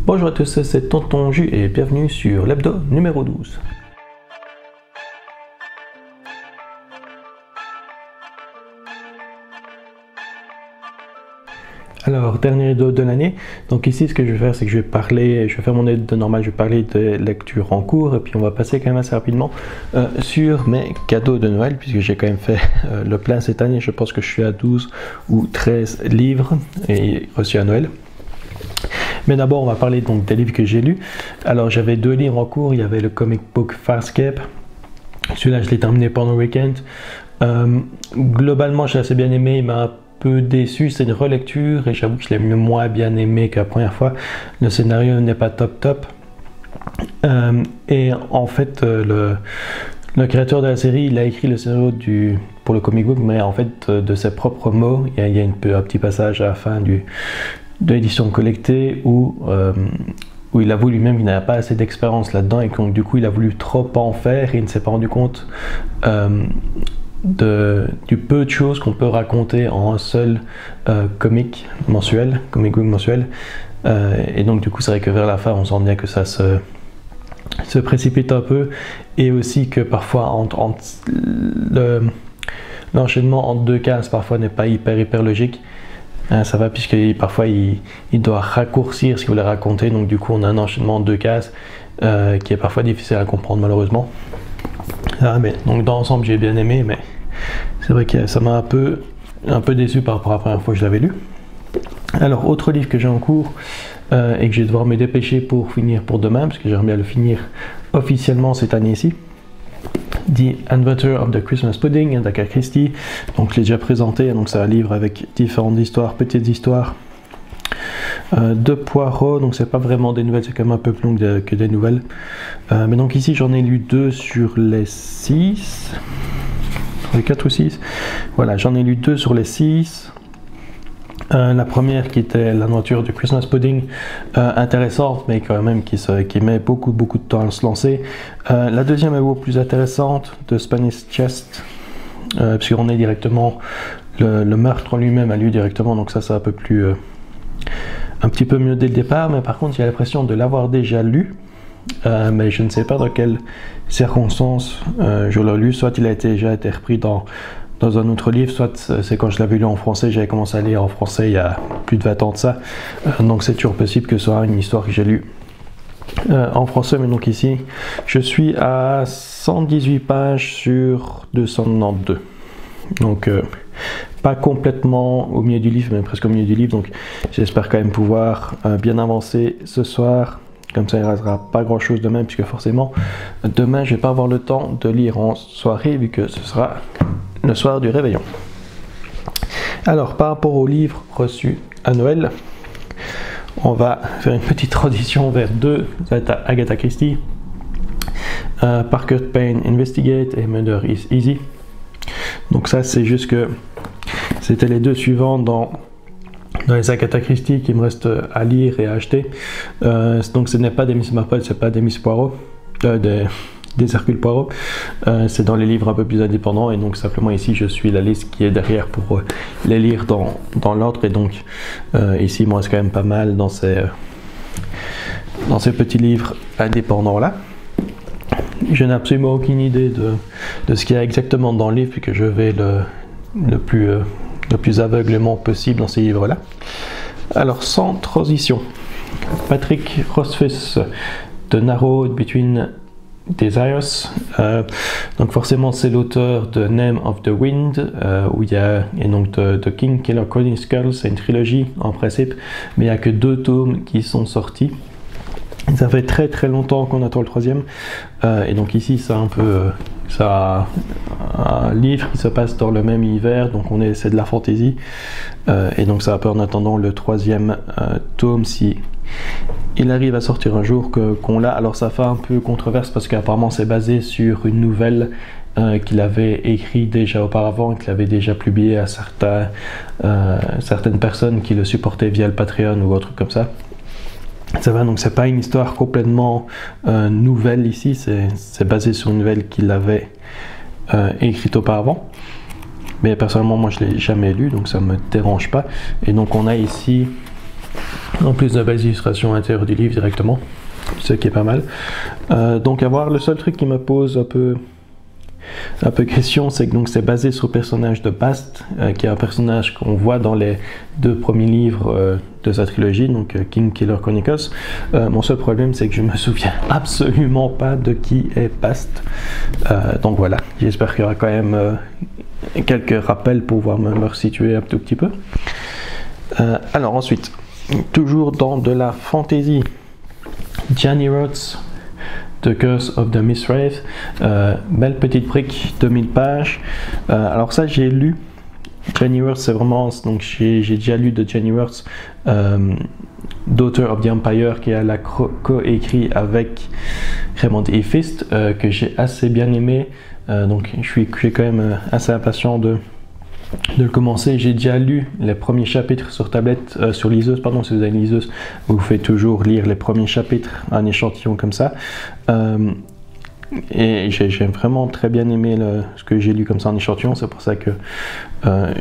Bonjour à tous, c'est Tonton Jus et bienvenue sur l'hebdo numéro 12. Alors, dernier hebdo de l'année. Donc ici, ce que je vais faire, c'est que je vais faire mon hebdo normal, je vais parler de lecture en cours, et puis on va passer quand même assez rapidement sur mes cadeaux de Noël, puisque j'ai quand même fait le plein cette année. Je pense que je suis à 12 ou 13 livres et reçus à Noël. Mais d'abord, on va parler donc des livres que j'ai lus. Alors, j'avais deux livres en cours. Il y avait le comic book Farscape. Celui-là, je l'ai terminé pendant le week-end. Globalement, j'ai assez bien aimé. Il m'a un peu déçu. C'est une relecture et j'avoue que je l'ai moins bien aimé que la première fois. Le scénario n'est pas top. Et en fait, le créateur de la série, il a écrit le scénario pour le comic book, mais en fait, de ses propres mots. Il y a un petit passage à la fin de l'édition collectée où il avoue lui-même qu'il n'avait pas assez d'expérience là-dedans et donc du coup il a voulu trop en faire et il ne s'est pas rendu compte du peu de choses qu'on peut raconter en un seul comic book mensuel, et donc du coup c'est vrai que vers la fin on sent bien que ça se précipite un peu, et aussi que parfois l'enchaînement entre deux cases parfois n'est pas hyper logique. Ça va, puisque parfois il doit raccourcir ce qu'il voulait raconter, donc du coup on a un enchaînement de deux cases qui est parfois difficile à comprendre malheureusement. Mais donc dans l'ensemble j'ai bien aimé, mais c'est vrai que ça m'a un peu déçu par rapport à la première fois que je l'avais lu. Alors, autre livre que j'ai en cours et que je vais devoir me dépêcher pour finir pour demain, parce que j'aimerais bien le finir officiellement cette année-ci. The Adventure of the Christmas Pudding d'Agatha Christie. Donc je l'ai déjà présenté, donc c'est un livre avec différentes histoires, petites histoires de Poirot, donc c'est pas vraiment des nouvelles, c'est quand même un peu plus long que des nouvelles. Mais donc ici j'en ai lu 2 sur les 6, les 4 ou 6, voilà, j'en ai lu 2 sur les 6. La première qui était l'aventure du Christmas Pudding, intéressante mais quand même qui met beaucoup de temps à se lancer. La deuxième est beaucoup plus intéressante, de Spanish Chest, puisqu'on est directement, le meurtre en lui-même a lieu directement, donc ça c'est un petit peu mieux dès le départ, mais par contre j'ai l'impression de l'avoir déjà lu, mais je ne sais pas dans quelles circonstances je l'ai lu, soit il a déjà été repris dans un autre livre, soit c'est quand je l'avais lu en français, j'avais commencé à lire en français il y a plus de 20 ans de ça, donc c'est toujours possible que ce soit une histoire que j'ai lue en français. Mais donc ici je suis à 118 pages sur 292, donc pas complètement au milieu du livre, mais presque au milieu du livre, donc j'espère quand même pouvoir bien avancer ce soir. Comme ça, il ne restera pas grand chose demain, puisque forcément, demain, je ne vais pas avoir le temps de lire en soirée, vu que ce sera le soir du réveillon. Alors, par rapport aux livres reçus à Noël, on va faire une petite transition vers 2 Agatha Christie, Parker Payne Investigate et Murder is Easy. Donc ça, c'est juste que c'était les 2 suivants dans les Agatha Christie qui me restent à lire et à acheter. Donc ce n'est pas des Miss Marple, c'est pas des Miss Poirot, des Hercule Poirot, c'est dans les livres un peu plus indépendants, et donc simplement ici je suis la liste qui est derrière pour les lire dans l'ordre, et donc ici il me reste quand même pas mal dans ces petits livres indépendants là. Je n'ai absolument aucune idée de ce qu'il y a exactement dans le livre, puisque je vais le plus aveuglement possible dans ces livres-là. Alors, sans transition, Patrick Rothfuss, The Narrow Between Desires. Donc forcément, c'est l'auteur de Name of the Wind, et donc de King Killer Coding Skulls. C'est une trilogie en principe, mais il n'y a que 2 tomes qui sont sortis. Ça fait très longtemps qu'on attend le 3e, et donc ici c'est un livre qui se passe dans le même univers, donc c'est de la fantasy, et donc c'est un peu en attendant le 3e tome, si il arrive à sortir un jour qu'on l'a. Alors ça fait un peu controverse, parce qu'apparemment c'est basé sur une nouvelle qu'il avait écrit déjà auparavant, et qu'il avait déjà publié à certaines personnes qui le supportaient via le Patreon ou autre comme ça. Ça va, donc c'est pas une histoire complètement nouvelle ici, c'est basé sur une nouvelle qu'il avait écrite auparavant. Mais personnellement, moi je l'ai jamais lu, donc ça me dérange pas. Et donc on a ici En plus de belles illustrations à l'intérieur du livre directement, ce qui est pas mal. Donc à voir, le seul truc qui me pose un peu question, c'est que donc c'est basé sur le personnage de Bast, qui est un personnage qu'on voit dans les 2 premiers livres de sa trilogie, donc Kingkiller Chronicles. Mon seul problème, c'est que je me souviens absolument pas de qui est Bast. Donc voilà, j'espère qu'il y aura quand même quelques rappels pour pouvoir me resituer un tout petit peu. Alors ensuite, toujours dans de la fantasy, Gianni Rods, The Curse of the Mistwraith, belle petite brique, 2000 pages. Alors ça, j'ai lu Gianni Rods, c'est vraiment, donc j'ai déjà lu de Gianni Rods, Daughter of the Empire, qui a la co-écrit avec Raymond E. Fist, que j'ai assez bien aimé. Donc je suis quand même assez impatient de le commencer. J'ai déjà lu les premiers chapitres sur tablette, sur liseuse, pardon, si vous avez une liseuse, vous faites toujours lire les premiers chapitres, un échantillon comme ça. Et j'ai vraiment très bien aimé ce que j'ai lu comme ça en échantillon, c'est pour ça que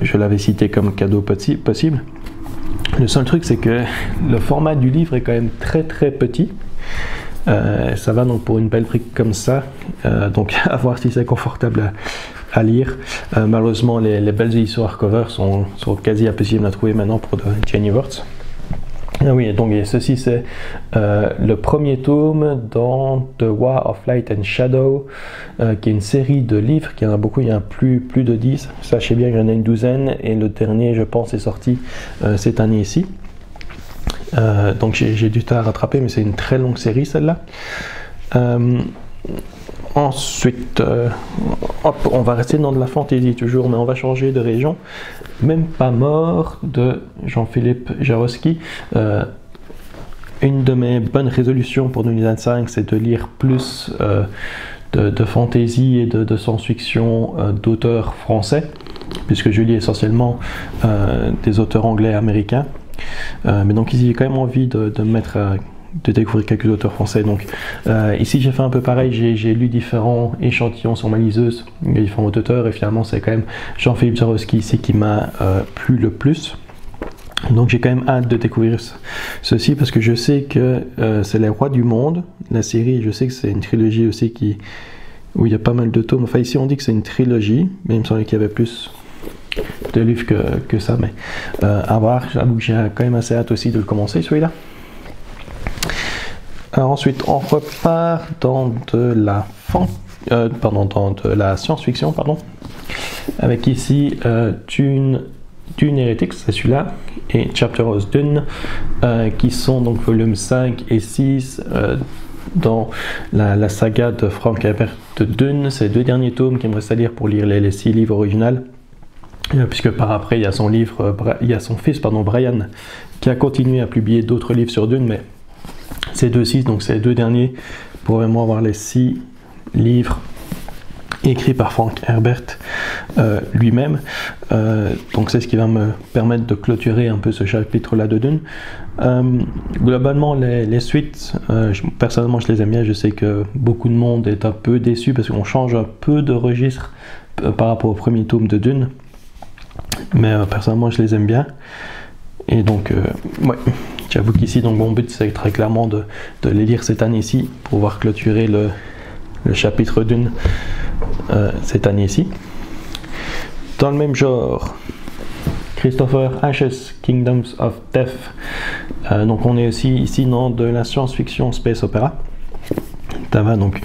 je l'avais cité comme cadeau possible. Le seul truc, c'est que le format du livre est quand même très petit. Ça va donc pour une belle brique comme ça, donc à voir si c'est confortable à lire. Malheureusement, les belles éditions hardcover sont quasi impossibles à trouver maintenant pour Gianni Rods. Ah oui, donc ceci c'est le premier tome dans The War of Light and Shadow, qui est une série de livres, qui en a beaucoup, il y en a plus de 10, sachez bien qu'il y en a une douzaine, et le dernier je pense est sorti cette année ici. Donc j'ai du temps à rattraper, mais c'est une très longue série celle-là. Ensuite, hop, on va rester dans de la fantasy toujours, mais on va changer de région. Même pas mort de Jean-Philippe Jaroski. Une de mes bonnes résolutions pour 2025, c'est de lire plus de fantasy et de science-fiction d'auteurs français, puisque je lis essentiellement des auteurs anglais américains. Mais donc ici j'ai quand même envie de découvrir quelques auteurs français. Donc ici j'ai fait un peu pareil, j'ai lu différents échantillons sur ma liseuse, les différents auteurs, et finalement c'est quand même Jean-Philippe Jaroski ici qui m'a plu le plus. Donc j'ai quand même hâte de découvrir ceci, parce que je sais que c'est Les Rois du Monde, la série. Je sais que c'est une trilogie aussi où il y a pas mal de tomes. Enfin ici on dit que c'est une trilogie, mais il me semblait qu'il y avait plus de livres que ça, mais à voir. J'avoue que j'ai quand même assez hâte aussi de le commencer celui-là. Alors ensuite on repart dans de la science-fiction, pardon, avec ici Dune Heretics, c'est celui-là, et Chapter of Dune, qui sont donc volumes 5 et 6 dans la saga de Frank Herbert de Dune. C'est 2 derniers tomes qu'il me reste à lire pour lire les 6 livres originaux, puisque par après il y a son fils Brian, qui a continué à publier d'autres livres sur Dune, mais c'est 2-6, donc c'est 2 derniers pour vraiment avoir les 6 livres écrits par Frank Herbert lui-même. Donc c'est ce qui va me permettre de clôturer un peu ce chapitre-là de Dune. Globalement, les suites, personnellement je les aime bien. Je sais que beaucoup de monde est un peu déçu parce qu'on change un peu de registre par rapport au premier tome de Dune, mais personnellement je les aime bien. Et donc ouais, j'avoue qu'ici donc mon but c'est très clairement de les lire cette année-ci pour pouvoir clôturer le chapitre Dune cette année-ci. Dans le même genre, Christopher Ashes, Kingdoms of Death. Donc on est aussi ici dans de la science-fiction space opéra. Donc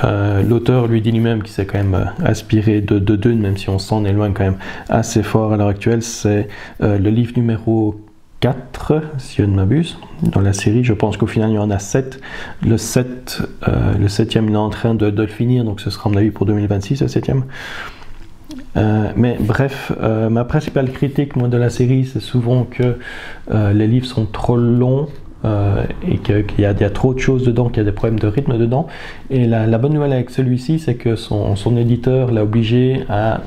l'auteur lui dit lui-même qu'il s'est quand même inspiré de Dune, même si on s'en éloigne quand même assez fort à l'heure actuelle. C'est le livre numéro 4, si je ne m'abuse, dans la série. Je pense qu'au final il y en a 7. Le 7e il est en train de le finir, donc ce sera à mon avis pour 2026 le 7e. Mais bref, ma principale critique moi, de la série, c'est souvent que les livres sont trop longs, et qu'il y a trop de choses dedans, qu'il y a des problèmes de rythme dedans. Et la bonne nouvelle avec celui-ci, c'est que son éditeur l'a obligé à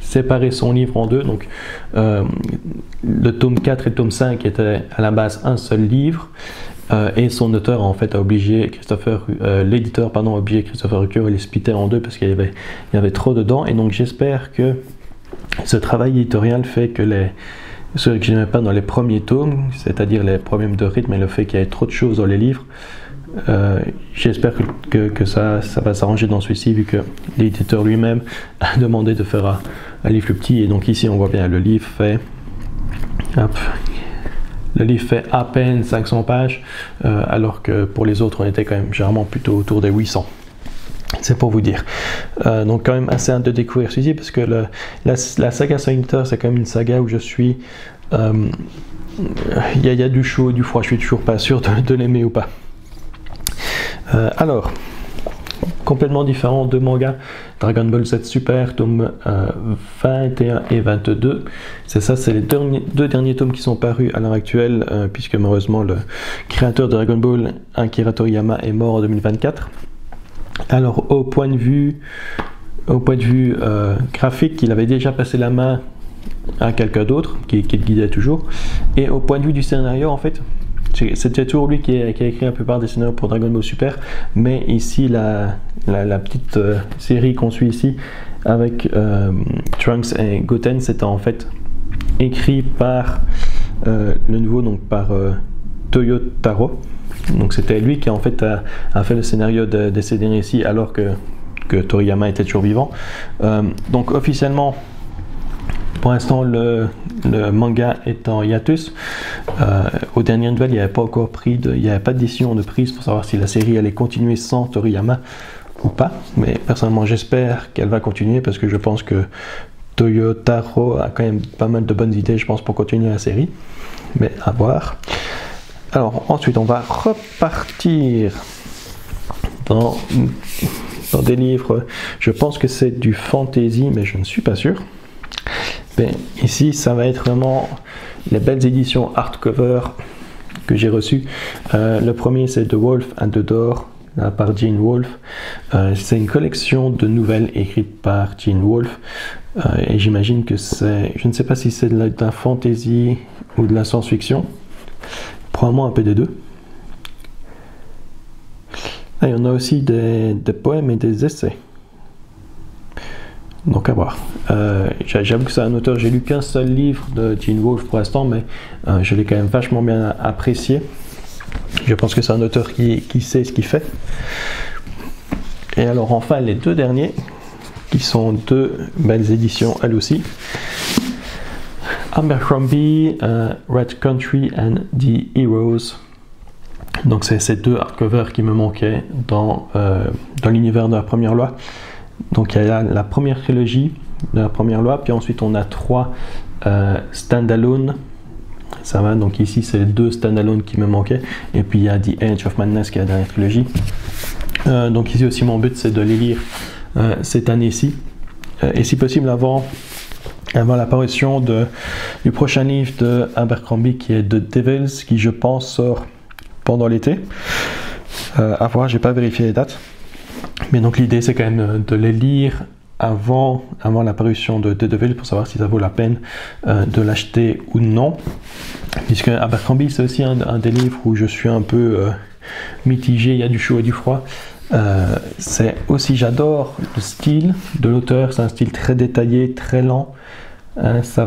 séparer son livre en 2. Donc le tome 4 et le tome 5 étaient à la base un seul livre, et son auteur en fait a obligé l'éditeur a obligé Christopher Rucker à les splitter en 2 parce qu'il y avait trop dedans. Et donc j'espère que ce travail éditorial fait que Ce que je n'aimais pas dans les premiers tomes, c'est-à-dire les problèmes de rythme et le fait qu'il y ait trop de choses dans les livres. J'espère que ça va s'arranger dans celui-ci, vu que l'éditeur lui-même a demandé de faire un livre plus petit. Et donc ici on voit bien le livre fait à peine 500 pages, alors que pour les autres on était quand même généralement plutôt autour des 800. C'est pour vous dire. Donc quand même assez hâte de découvrir celui-ci, parce que la saga Signature, c'est quand même une saga où je suis... Il y a du chaud et du froid, je suis toujours pas sûr de l'aimer ou pas. Alors, complètement différent de manga, Dragon Ball Z Super, tome 21 et 22. C'est ça, c'est les deux derniers tomes qui sont parus à l'heure actuelle, puisque malheureusement le créateur de Dragon Ball, Akira Toriyama, est mort en 2024. Alors, au point de vue graphique, il avait déjà passé la main à quelqu'un d'autre qui le guidait toujours. Et au point de vue du scénario, en fait, c'était toujours lui qui a écrit la plupart des scénarios pour Dragon Ball Super, mais ici la petite série qu'on suit ici avec Trunks et Goten, c'était en fait écrit par le nouveau, donc par Toyotaro. Donc c'était lui qui en fait a fait le scénario de ces derniers récits, alors que Toriyama était toujours vivant. Donc officiellement, pour l'instant, le manga est en hiatus. Aux dernières nouvelles, il n'y avait pas encore il n'y avait pas de décision de prise pour savoir si la série allait continuer sans Toriyama ou pas. Mais personnellement, j'espère qu'elle va continuer, parce que je pense que Toyotaro a quand même pas mal de bonnes idées, je pense, pour continuer la série. Mais à voir. Alors ensuite, on va repartir dans des livres. Je pense que c'est du fantasy, mais je ne suis pas sûr. Mais ici, ça va être vraiment les belles éditions hardcover que j'ai reçues. Le premier, c'est The Wolf and the Door, par Gene Wolfe. C'est une collection de nouvelles écrites par Gene Wolfe. Et j'imagine que c'est... Je ne sais pas si c'est de la fantasy ou de la science-fiction. Probablement un peu des deux. Ah, il y en a aussi des poèmes et des essais. Donc à voir. J'avoue que c'est un auteur, j'ai lu qu'un seul livre de Gene Wolfe pour l'instant, mais je l'ai quand même vachement bien apprécié. Je pense que c'est un auteur qui sait ce qu'il fait. Et alors enfin, les deux derniers, qui sont deux belles éditions elles aussi. Abercrombie, Red Country and the Heroes. Donc c'est ces deux hardcovers qui me manquaient dans l'univers de la Première Loi. Donc il y a la première trilogie de la Première Loi, puis ensuite on a 3 standalone. Ça va, donc ici c'est les 2 standalone qui me manquaient, et puis il y a The Age of Madness qui est la dernière trilogie. Donc ici aussi mon but c'est de les lire cette année-ci, et si possible avant l'apparition du prochain livre de Abercrombie, qui est The Devils, qui je pense sort pendant l'été. À voir, j'ai pas vérifié les dates. Mais donc l'idée c'est quand même de les lire avant l'apparition de The Devils, pour savoir si ça vaut la peine de l'acheter ou non. Puisque Abercrombie c'est aussi un des livres où je suis un peu mitigé, il y a du chaud et du froid. C'est aussi, j'adore le style de l'auteur, c'est un style très détaillé, très lent. C'est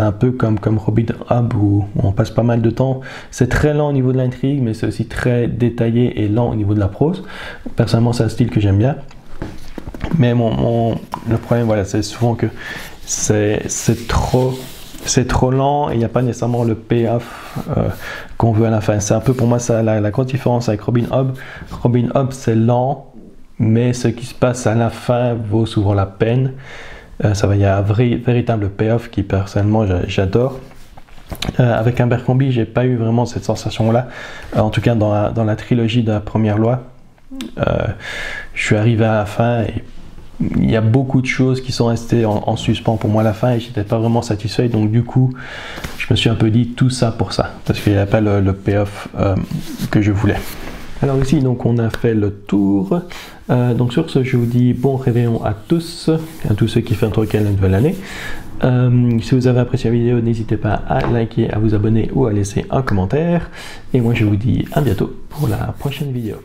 un peu comme Robin Hood, où on passe pas mal de temps. C'est très lent au niveau de l'intrigue, mais c'est aussi très détaillé et lent au niveau de la prose. Personnellement, c'est un style que j'aime bien. Mais le problème, voilà, c'est souvent que c'est trop lent, et il n'y a pas nécessairement le payoff qu'on veut à la fin. C'est un peu pour moi ça, la grosse différence avec Robin Hood. Robin Hood, c'est lent, mais ce qui se passe à la fin vaut souvent la peine. Il y a un véritable payoff qui personnellement j'adore. Avec Abercrombie, j'ai pas eu vraiment cette sensation-là. En tout cas, dans la trilogie de la Première Loi, je suis arrivé à la fin et il y a beaucoup de choses qui sont restées en suspens pour moi à la fin, et j'étais pas vraiment satisfait. Donc du coup, je me suis un peu dit tout ça pour ça, parce qu'il n'y a pas le payoff que je voulais. Alors ici, donc on a fait le tour. Donc sur ce, je vous dis bon réveillon à tous ceux qui fêtent la nouvelle année. Si vous avez apprécié la vidéo, n'hésitez pas à liker, à vous abonner ou à laisser un commentaire. Et moi, je vous dis à bientôt pour la prochaine vidéo.